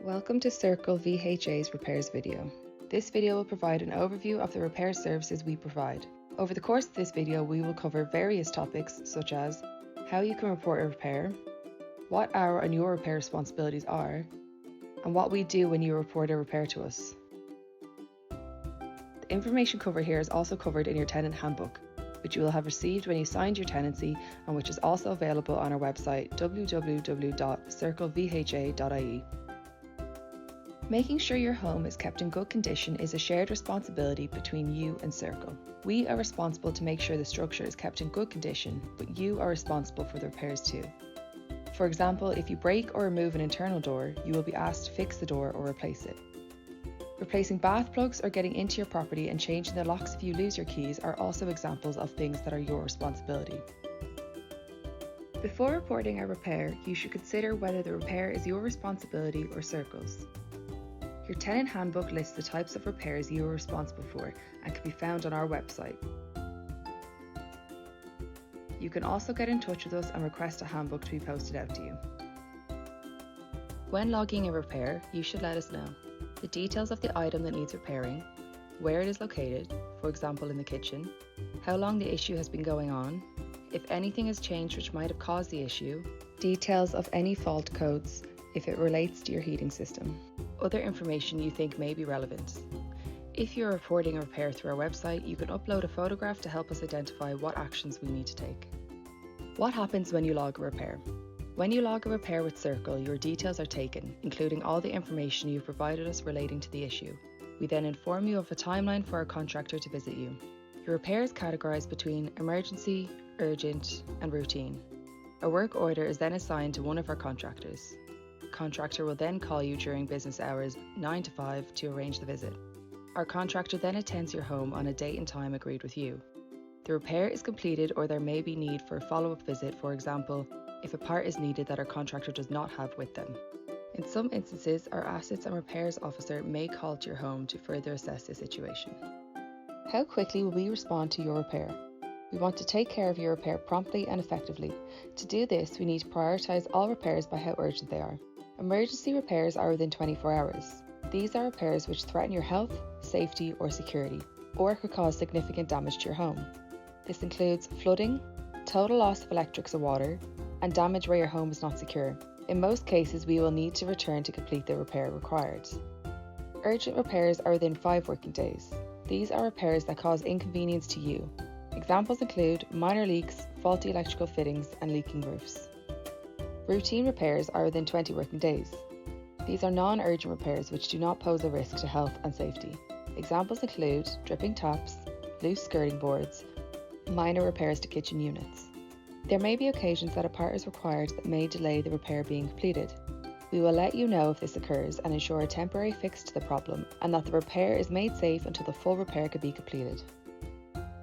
Welcome to Circle VHA's repairs video. This video will provide an overview of the repair services we provide. Over the course of this video, we will cover various topics such as how you can report a repair, what our and your repair responsibilities are, and what we do when you report a repair to us. The information covered here is also covered in your tenant handbook, which you will have received when you signed your tenancy and which is also available on our website www.circlevha.ie. Making sure your home is kept in good condition is a shared responsibility between you and Circle. We are responsible to make sure the structure is kept in good condition, but you are responsible for the repairs too. For example, if you break or remove an internal door, you will be asked to fix the door or replace it. Replacing bath plugs or getting into your property and changing the locks if you lose your keys are also examples of things that are your responsibility. Before reporting a repair, you should consider whether the repair is your responsibility or Circle's. Your tenant handbook lists the types of repairs you are responsible for and can be found on our website. You can also get in touch with us and request a handbook to be posted out to you. When logging a repair, you should let us know the details of the item that needs repairing, where it is located, for example in the kitchen, how long the issue has been going on, if anything has changed which might have caused the issue, details of any fault codes if it relates to your heating system, other information you think may be relevant. If you're reporting a repair through our website, you can upload a photograph to help us identify what actions we need to take. What happens when you log a repair? When you log a repair with Circle, your details are taken, including all the information you've provided us relating to the issue. We then inform you of a timeline for our contractor to visit you. Your repair is categorised between emergency, urgent, and routine. A work order is then assigned to one of our contractors. The contractor will then call you during business hours 9 to 5 to arrange the visit. Our contractor then attends your home on a date and time agreed with you. The repair is completed or there may be need for a follow-up visit, for example, if a part is needed that our contractor does not have with them. In some instances, our assets and repairs officer may call to your home to further assess the situation. How quickly will we respond to your repair? We want to take care of your repair promptly and effectively. To do this, we need to prioritise all repairs by how urgent they are. Emergency repairs are within 24 hours. These are repairs which threaten your health, safety or security, or could cause significant damage to your home. This includes flooding, total loss of electrics or water, and damage where your home is not secure. In most cases, we will need to return to complete the repair required. Urgent repairs are within 5 working days. These are repairs that cause inconvenience to you. Examples include minor leaks, faulty electrical fittings, and leaking roofs. Routine repairs are within 20 working days. These are non-urgent repairs which do not pose a risk to health and safety. Examples include dripping taps, loose skirting boards, minor repairs to kitchen units. There may be occasions that a part is required that may delay the repair being completed. We will let you know if this occurs and ensure a temporary fix to the problem and that the repair is made safe until the full repair can be completed.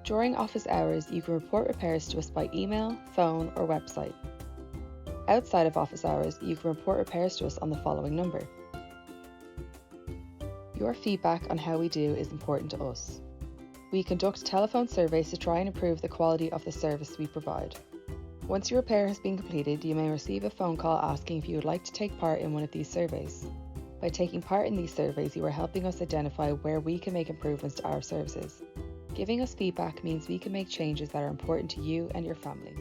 During office hours, you can report repairs to us by email, phone, or website. Outside of office hours, you can report repairs to us on the following number. Your feedback on how we do is important to us. We conduct telephone surveys to try and improve the quality of the service we provide. Once your repair has been completed, you may receive a phone call asking if you would like to take part in one of these surveys. By taking part in these surveys, you are helping us identify where we can make improvements to our services. Giving us feedback means we can make changes that are important to you and your family.